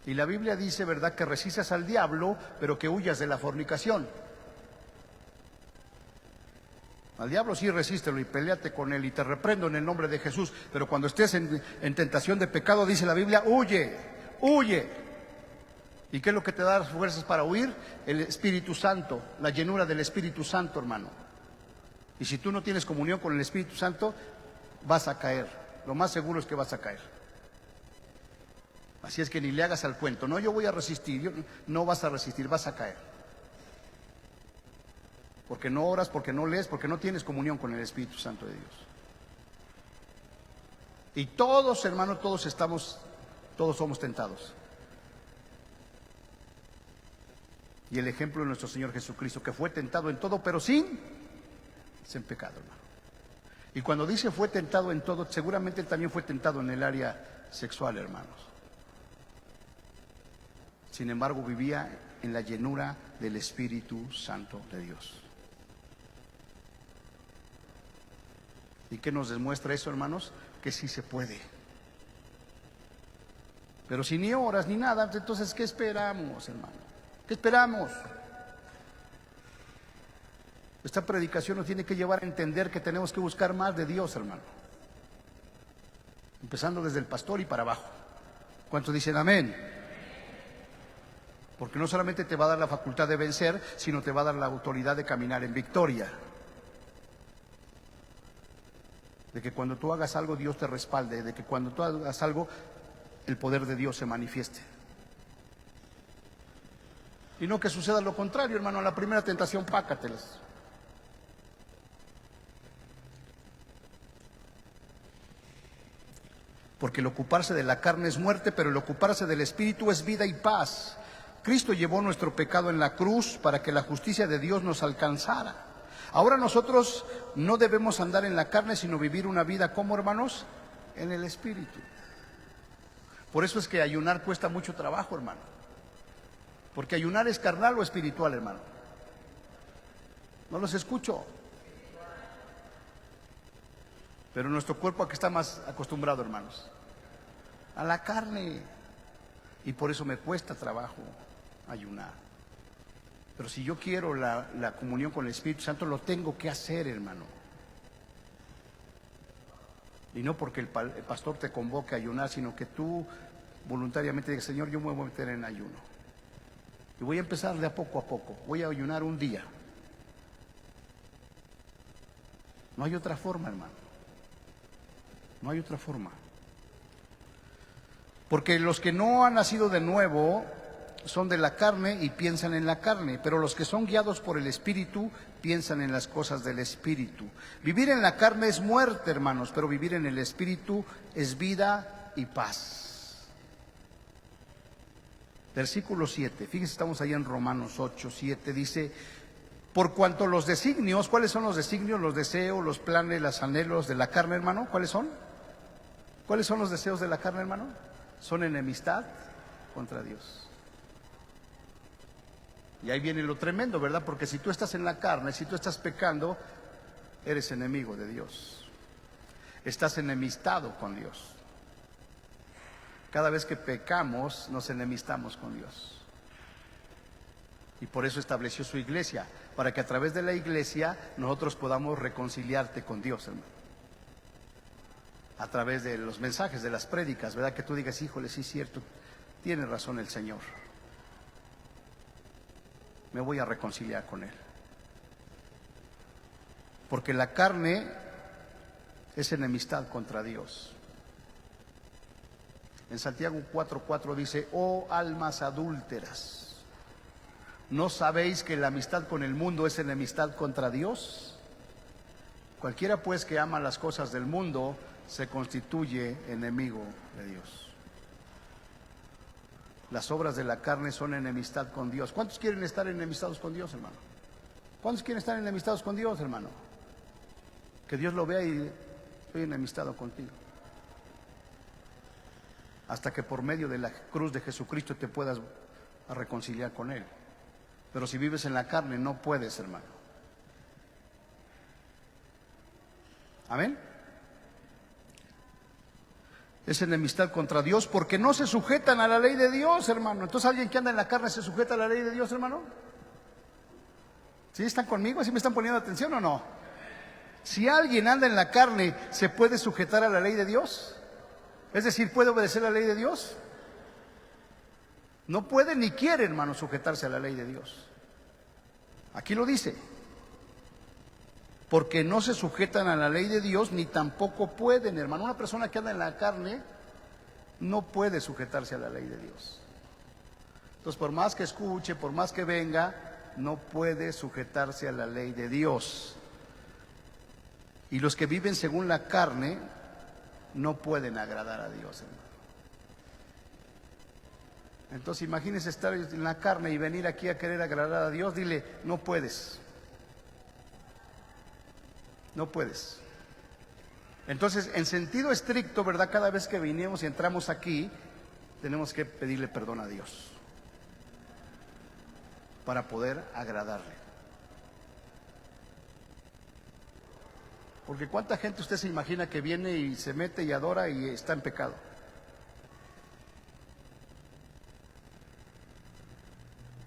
Y la Biblia dice, ¿verdad?, que resistas al diablo, pero que huyas de la fornicación. Al diablo sí resístelo y peleate con él y te reprendo en el nombre de Jesús. Pero cuando estés en tentación de pecado, dice la Biblia, huye, huye. ¿Y qué es lo que te da las fuerzas para huir? El Espíritu Santo, la llenura del Espíritu Santo, hermano. Y si tú no tienes comunión con el Espíritu Santo, vas a caer. Lo más seguro es que vas a caer. Así es que ni le hagas al cuento. No, yo voy a resistir. No vas a resistir, vas a caer. Porque no oras, porque no lees, porque no tienes comunión con el Espíritu Santo de Dios. Y todos, hermano, todos somos tentados. Y el ejemplo de nuestro Señor Jesucristo, que fue tentado en todo, pero sin pecado, hermano. Y cuando dice fue tentado en todo, seguramente él también fue tentado en el área sexual, hermanos. Sin embargo, vivía en la llenura del Espíritu Santo de Dios. ¿Y qué nos demuestra eso, hermanos? Que sí se puede. Pero si ni oras ni nada, entonces ¿qué esperamos, hermano? ¿Qué esperamos? Esta predicación nos tiene que llevar a entender que tenemos que buscar más de Dios, hermano. Empezando desde el pastor y para abajo. ¿Cuántos dicen amén? Porque no solamente te va a dar la facultad de vencer, sino te va a dar la autoridad de caminar en victoria. De que cuando tú hagas algo, Dios te respalde. De que cuando tú hagas algo, el poder de Dios se manifieste. Y no que suceda lo contrario, hermano. A la primera tentación, pácatelas. Porque el ocuparse de la carne es muerte, pero el ocuparse del Espíritu es vida y paz. Cristo llevó nuestro pecado en la cruz para que la justicia de Dios nos alcanzara. Ahora nosotros no debemos andar en la carne, sino vivir una vida, ¿cómo, hermanos? En el Espíritu. Por eso es que ayunar cuesta mucho trabajo, hermano. Porque ayunar es carnal o espiritual, hermano. No los escucho. Pero nuestro cuerpo aquí está más acostumbrado, hermanos, a la carne. Y por eso me cuesta trabajo ayunar. Pero si yo quiero la comunión con el Espíritu Santo, lo tengo que hacer, hermano. Y no porque el pastor te convoque a ayunar, sino que tú voluntariamente digas, Señor, yo me voy a meter en ayuno. Y voy a empezar de a poco. Voy a ayunar un día. No hay otra forma, hermano. No hay otra forma. Porque los que no han nacido de nuevo son de la carne y piensan en la carne, pero los que son guiados por el Espíritu piensan en las cosas del Espíritu. Vivir en la carne es muerte, hermanos, pero vivir en el Espíritu es vida y paz. Versículo 7, fíjense, estamos ahí en Romanos 8, 7, dice, por cuanto los designios, ¿cuáles son los designios? Los deseos, los planes, los anhelos de la carne, hermano, ¿cuáles son? ¿Cuáles son los deseos de la carne, hermano? Son enemistad contra Dios. Y ahí viene lo tremendo, ¿verdad? Porque si tú estás en la carne, si tú estás pecando, eres enemigo de Dios. Estás enemistado con Dios. Cada vez que pecamos, nos enemistamos con Dios. Y por eso estableció su iglesia, para que a través de la iglesia nosotros podamos reconciliarte con Dios, hermano. A través de los mensajes, de las prédicas, ¿verdad? Que tú digas, híjole, sí es cierto, tiene razón el Señor. Me voy a reconciliar con Él. Porque la carne es enemistad contra Dios. En Santiago 4:4 dice, oh almas adúlteras, ¿no sabéis que la amistad con el mundo es enemistad contra Dios? Cualquiera pues que ama las cosas del mundo se constituye enemigo de Dios. Las obras de la carne son enemistad con Dios. ¿Cuántos quieren estar enemistados con Dios, hermano? ¿Cuántos quieren estar enemistados con Dios, hermano? Que Dios lo vea y estoy enemistado contigo. Hasta que por medio de la cruz de Jesucristo te puedas a reconciliar con Él. Pero si vives en la carne, no puedes, hermano. Amén. Es enemistad contra Dios porque no se sujetan a la ley de Dios, hermano. Entonces, ¿alguien que anda en la carne se sujeta a la ley de Dios, hermano? ¿Sí están conmigo? ¿Sí me están poniendo atención o no? Si alguien anda en la carne, ¿se puede sujetar a la ley de Dios? Es decir, ¿puede obedecer la ley de Dios? No puede ni quiere, hermano, sujetarse a la ley de Dios. Aquí lo dice. Porque no se sujetan a la ley de Dios, ni tampoco pueden, hermano. Una persona que anda en la carne no puede sujetarse a la ley de Dios. Entonces, por más que escuche, por más que venga, no puede sujetarse a la ley de Dios. Y los que viven según la carne no pueden agradar a Dios, hermano. Entonces, imagínese estar en la carne y venir aquí a querer agradar a Dios. Dile, no puedes. No puedes. Entonces, en sentido estricto, ¿verdad? Cada vez que vinimos y entramos aquí, tenemos que pedirle perdón a Dios para poder agradarle. Porque ¿cuánta gente usted se imagina que viene y se mete y adora y está en pecado?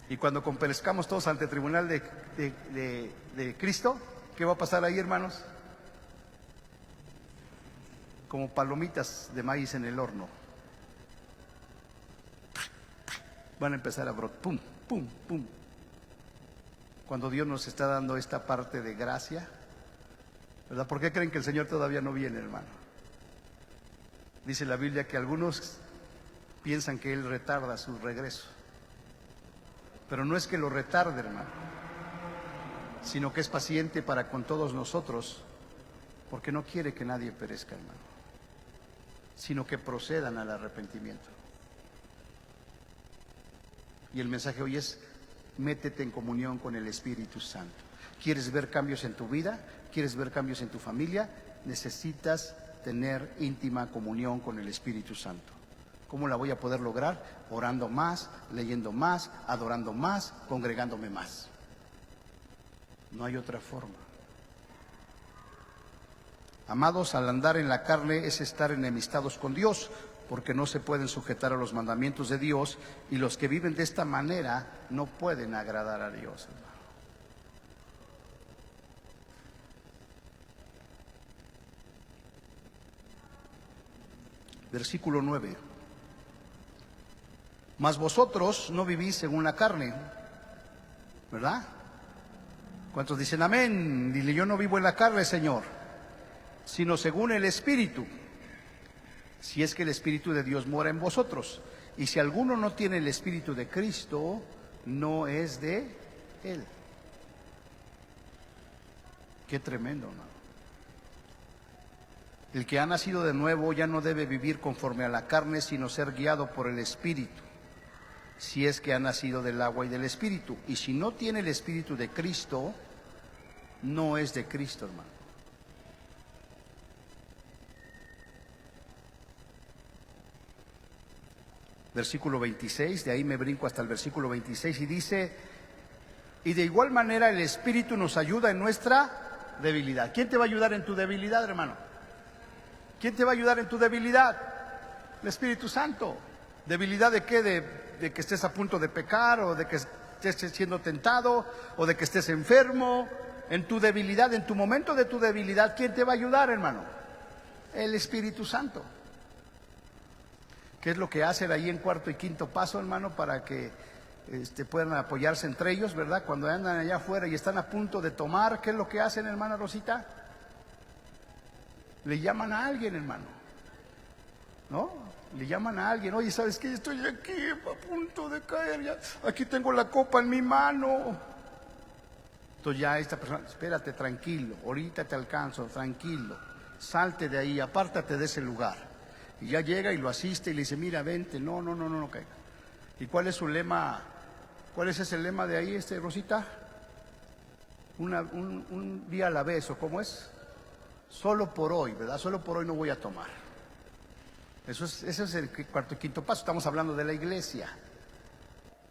Y cuando comparezcamos todos ante el tribunal de Cristo, ¿qué va a pasar ahí, hermanos? Como palomitas de maíz en el horno. Van a empezar a brotar, pum, pum, pum. Cuando Dios nos está dando esta parte de gracia, ¿verdad? ¿Por qué creen que el Señor todavía no viene, hermano? Dice la Biblia que algunos piensan que Él retarda su regreso. Pero no es que lo retarde, hermano, sino que es paciente para con todos nosotros, porque no quiere que nadie perezca, hermano, sino que procedan al arrepentimiento. Y el mensaje hoy es: métete en comunión con el Espíritu Santo. ¿Quieres ver cambios en tu vida? ¿Quieres ver cambios en tu familia? Necesitas tener íntima comunión con el Espíritu Santo. ¿Cómo la voy a poder lograr? Orando más, leyendo más, adorando más, congregándome más. No hay otra forma. Amados, al andar en la carne es estar enemistados con Dios, porque no se pueden sujetar a los mandamientos de Dios, y los que viven de esta manera no pueden agradar a Dios, hermano. Versículo 9. Mas vosotros no vivís según la carne, ¿verdad? ¿Cuántos dicen amén? Dile, yo no vivo en la carne, Señor, sino según el Espíritu. Si es que el Espíritu de Dios mora en vosotros. Y si alguno no tiene el Espíritu de Cristo, no es de Él. Qué tremendo, ¿no? El que ha nacido de nuevo ya no debe vivir conforme a la carne, sino ser guiado por el Espíritu. Si es que ha nacido del agua y del Espíritu. Y si no tiene el Espíritu de Cristo, no es de Cristo, hermano. Versículo 26, de ahí me brinco hasta el versículo 26 y dice: y de igual manera el Espíritu nos ayuda en nuestra debilidad. ¿Quién te va a ayudar en tu debilidad, hermano? ¿Quién te va a ayudar en tu debilidad? El Espíritu Santo. ¿Debilidad de qué? De que estés a punto de pecar, o de que estés siendo tentado, o de que estés enfermo. En tu debilidad, en tu momento de tu debilidad, ¿quién te va a ayudar, hermano? El Espíritu Santo. ¿Qué es lo que hacen ahí en cuarto y quinto paso, hermano? Para que puedan apoyarse entre ellos, ¿verdad? Cuando andan allá afuera y están a punto de tomar, ¿qué es lo que hacen, hermana Rosita? Le llaman a alguien, hermano, ¿no? Le llaman a alguien: oye, ¿sabes qué? Estoy aquí a punto de caer, ya, aquí tengo la copa en mi mano. Entonces ya esta persona: espérate, tranquilo, ahorita te alcanzo, tranquilo, salte de ahí, apártate de ese lugar. Y ya llega y lo asiste y le dice: mira, vente, no caiga. ¿Y cuál es su lema? ¿Cuál es ese lema de ahí, Rosita? Un día a la vez, ¿o cómo es? Solo por hoy, ¿verdad? Solo por hoy no voy a tomar. Ese es el cuarto y quinto paso. Estamos hablando de la iglesia.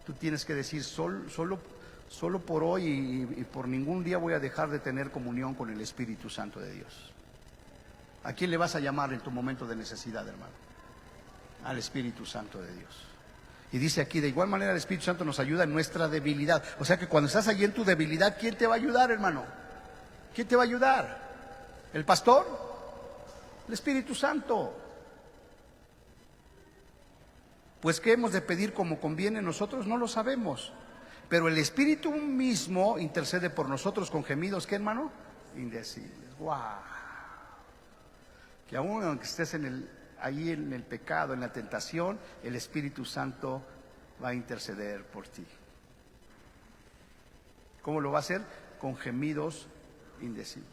Tú tienes que decir, solo por hoy y por ningún día voy a dejar de tener comunión con el Espíritu Santo de Dios. ¿A quién le vas a llamar en tu momento de necesidad, hermano? Al Espíritu Santo de Dios. Y dice aquí, de igual manera el Espíritu Santo nos ayuda en nuestra debilidad. O sea que cuando estás allí en tu debilidad, ¿quién te va a ayudar, hermano? ¿Quién te va a ayudar? ¿El pastor? El Espíritu Santo. Pues ¿qué hemos de pedir como conviene? Nosotros no lo sabemos, pero el Espíritu mismo intercede por nosotros con gemidos, ¿qué, hermano? Indecibles. ¡Wow! Que aún aunque estés ahí en el pecado, en la tentación, el Espíritu Santo va a interceder por ti. ¿Cómo lo va a hacer? Con gemidos indecibles.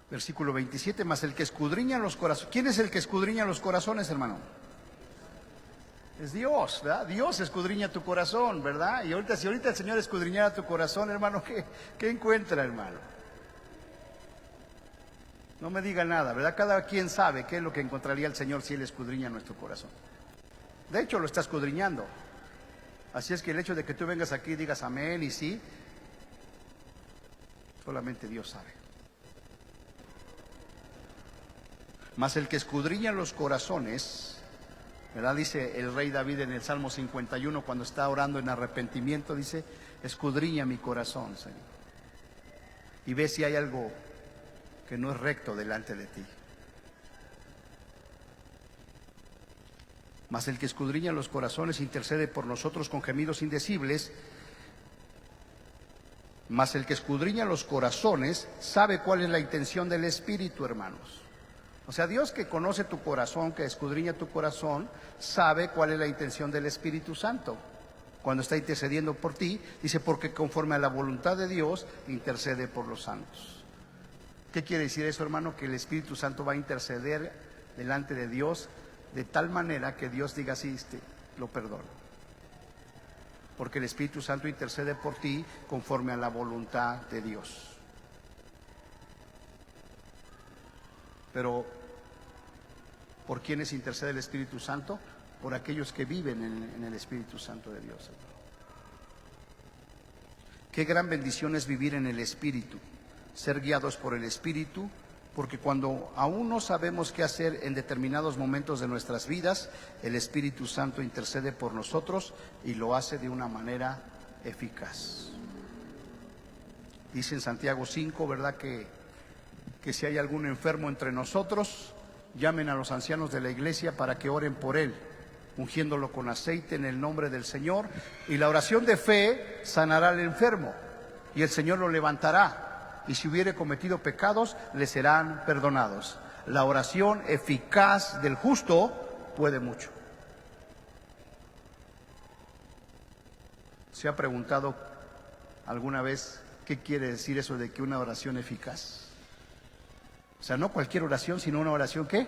Versículo 27, más el que escudriña los corazones. ¿Quién es el que escudriña los corazones, hermano? Es Dios, ¿verdad? Dios escudriña tu corazón, ¿verdad? Y si ahorita el Señor escudriñara tu corazón, hermano, ¿qué encuentra, hermano? No me diga nada, ¿verdad? Cada quien sabe qué es lo que encontraría el Señor si Él escudriña nuestro corazón. De hecho, lo está escudriñando. Así es que el hecho de que tú vengas aquí y digas amén y sí, solamente Dios sabe. Mas el que escudriña los corazones, ¿verdad? Dice el rey David en el Salmo 51 cuando está orando en arrepentimiento, dice, escudriña mi corazón, Señor, y ve si hay algo que no es recto delante de ti. Mas el que escudriña los corazones intercede por nosotros con gemidos indecibles. Mas el que escudriña los corazones sabe cuál es la intención del Espíritu, hermanos. O sea, Dios que conoce tu corazón, que escudriña tu corazón, sabe cuál es la intención del Espíritu Santo. Cuando está intercediendo por ti, dice, porque conforme a la voluntad de Dios, intercede por los santos. ¿Qué quiere decir eso, hermano? Que el Espíritu Santo va a interceder delante de Dios de tal manera que Dios diga, sí, lo perdono. Porque el Espíritu Santo intercede por ti conforme a la voluntad de Dios. Pero, ¿por quiénes intercede el Espíritu Santo? Por aquellos que viven en el Espíritu Santo de Dios. Qué gran bendición es vivir en el Espíritu, ser guiados por el Espíritu, porque cuando aún no sabemos qué hacer en determinados momentos de nuestras vidas, el Espíritu Santo intercede por nosotros y lo hace de una manera eficaz. Dice en Santiago 5, ¿verdad? Que si hay algún enfermo entre nosotros, llamen a los ancianos de la iglesia para que oren por él, ungiéndolo con aceite en el nombre del Señor, y la oración de fe sanará al enfermo, y el Señor lo levantará, y si hubiere cometido pecados, le serán perdonados. La oración eficaz del justo puede mucho. ¿Se ha preguntado alguna vez qué quiere decir eso de que una oración eficaz? O sea, no cualquier oración, sino una oración ¿qué?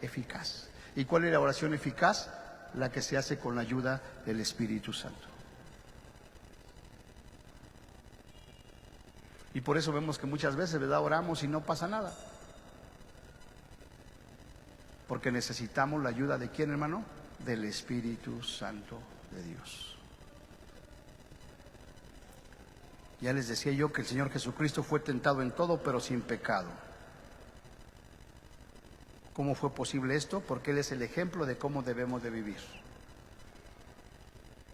Eficaz. ¿Y cuál es la oración eficaz? La que se hace con la ayuda del Espíritu Santo. Y por eso vemos que muchas veces, ¿verdad?, oramos y no pasa nada. Porque necesitamos la ayuda de ¿quién, hermano? Del Espíritu Santo de Dios. Ya les decía yo que el Señor Jesucristo fue tentado en todo, pero sin pecado. ¿Cómo fue posible esto? Porque Él es el ejemplo de cómo debemos de vivir.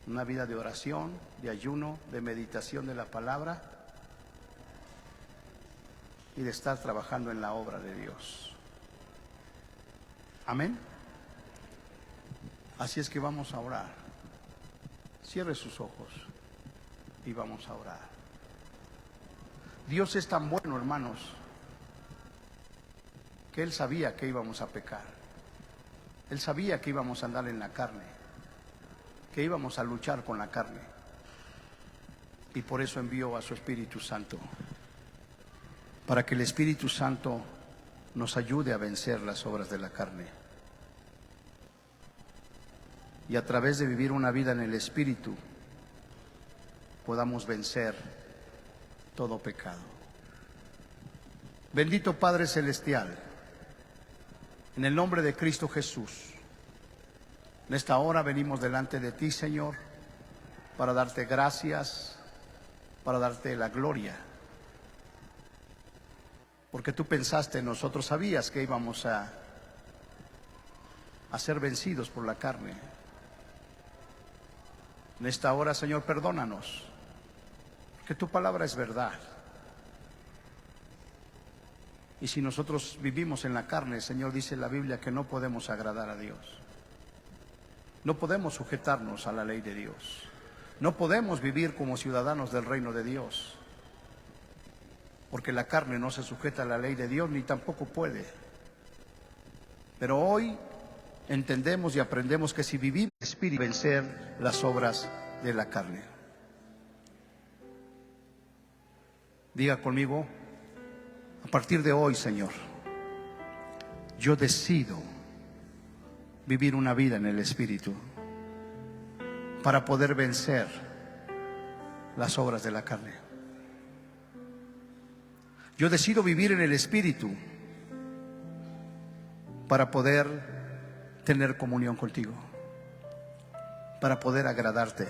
Una vida de oración, de ayuno, de meditación de la palabra y de estar trabajando en la obra de Dios. Amén. Así es que vamos a orar. Cierre sus ojos y vamos a orar. Dios es tan bueno, hermanos, que Él sabía que íbamos a pecar. Él sabía que íbamos a andar en la carne, que íbamos a luchar con la carne. Y por eso envió a su Espíritu Santo, para que el Espíritu Santo nos ayude a vencer las obras de la carne. Y a través de vivir una vida en el Espíritu, podamos vencer todo pecado. Bendito Padre Celestial, en el nombre de Cristo Jesús, En esta hora venimos delante de ti, Señor, para darte gracias, para darte la gloria. Porque tú pensaste en nosotros, sabías que íbamos a ser vencidos por la carne. En esta hora, Señor, perdónanos, que tu palabra es verdad. Y si nosotros vivimos en la carne, Señor, dice la Biblia que no podemos agradar a Dios. No podemos sujetarnos a la ley de Dios. No podemos vivir como ciudadanos del reino de Dios, porque la carne no se sujeta a la ley de Dios ni tampoco puede. Pero hoy entendemos y aprendemos que si vivimos en el Espíritu, vencer las obras de la carne. Diga conmigo: a partir de hoy, Señor, yo decido vivir una vida en el Espíritu para poder vencer las obras de la carne. Yo decido vivir en el Espíritu para poder tener comunión contigo, para poder agradarte.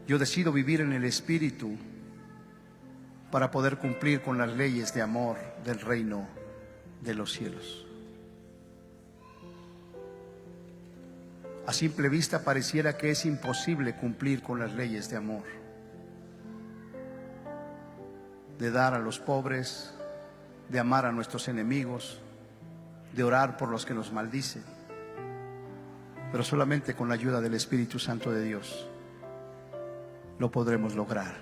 Yo decido vivir en el Espíritu para poder cumplir con las leyes de amor del reino de los cielos. A simple vista pareciera que es imposible cumplir con las leyes de amor, de dar a los pobres, de amar a nuestros enemigos, de orar por los que nos maldicen. Pero solamente con la ayuda del Espíritu Santo de Dios lo podremos lograr.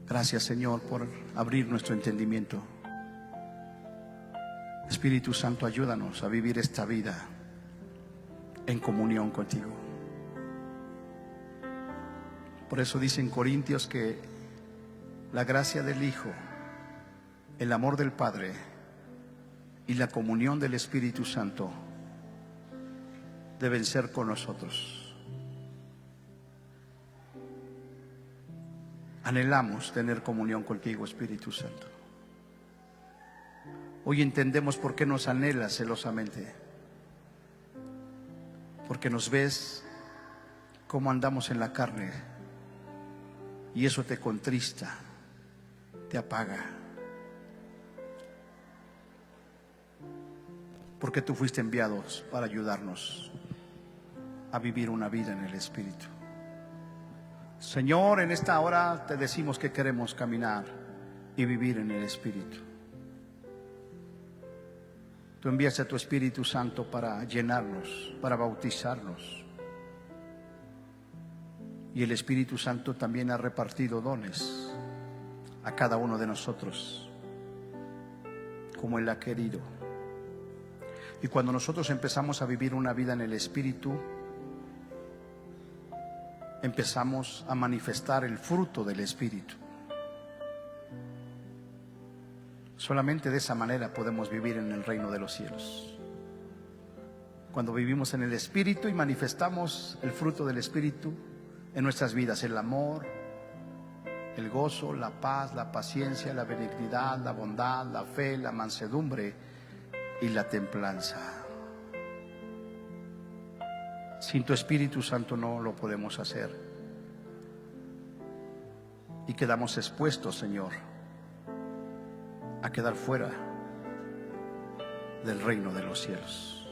Gracias, Señor, por abrir nuestro entendimiento. Espíritu Santo, ayúdanos a vivir esta vida en comunión contigo. Por eso dice en Corintios que la gracia del Hijo, el amor del Padre y la comunión del Espíritu Santo deben ser con nosotros. Anhelamos tener comunión contigo, Espíritu Santo. Hoy entendemos por qué nos anhelas celosamente. Porque nos ves cómo andamos en la carne y eso te contrista, te apaga. Porque tú fuiste enviados para ayudarnos a vivir una vida en el Espíritu. Señor, en esta hora te decimos que queremos caminar y vivir en el Espíritu. Tú envías a tu Espíritu Santo para llenarnos, para bautizarnos. Y el Espíritu Santo también ha repartido dones a cada uno de nosotros, como Él ha querido. Y cuando nosotros empezamos a vivir una vida en el Espíritu, empezamos a manifestar el fruto del Espíritu. Solamente de esa manera podemos vivir en el reino de los cielos. Cuando vivimos en el Espíritu y manifestamos el fruto del Espíritu en nuestras vidas: el amor, el gozo, la paz, la paciencia, la benignidad, la bondad, la fe, la mansedumbre y la templanza. Sin tu Espíritu Santo no lo podemos hacer. Y quedamos expuestos, Señor, a quedar fuera del reino de los cielos.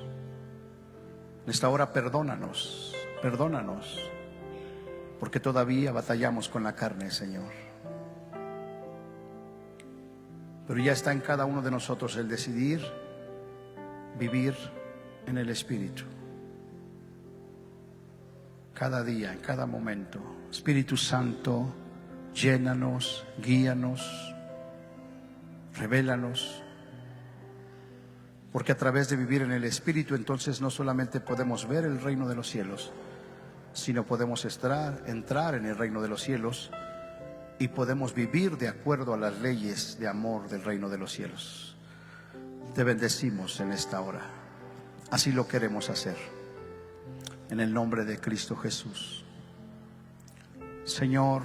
En esta hora perdónanos, perdónanos, porque todavía batallamos con la carne, Señor. Pero ya está en cada uno de nosotros el decidir vivir en el Espíritu. Cada día, en cada momento. Espíritu Santo, llénanos, guíanos, revélanos. Porque a través de vivir en el Espíritu, entonces no solamente podemos ver el reino de los cielos, sino podemos entrar en el reino de los cielos y podemos vivir de acuerdo a las leyes de amor del reino de los cielos. Te bendecimos en esta hora. Así lo queremos hacer. En el nombre de Cristo Jesús. Señor,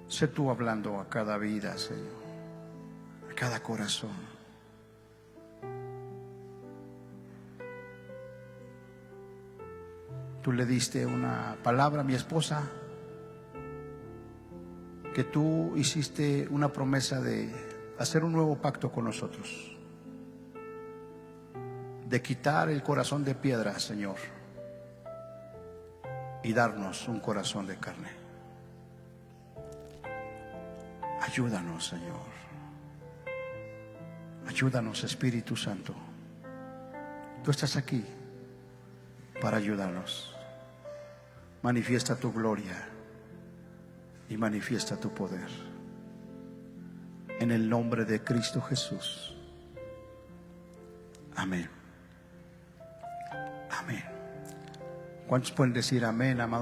sé tú hablando a cada vida, Señor, a cada corazón. tú le diste una palabra a mi esposa, que tú hiciste una promesa de hacer un nuevo pacto con nosotros, de quitar el corazón de piedra, Señor, y darnos un corazón de carne. Ayúdanos, Señor. Ayúdanos, Espíritu Santo. Tú estás aquí para ayudarnos. Manifiesta tu gloria y manifiesta tu poder. En el nombre de Cristo Jesús. Amén. Amén. ¿Cuántos pueden decir amén, amado?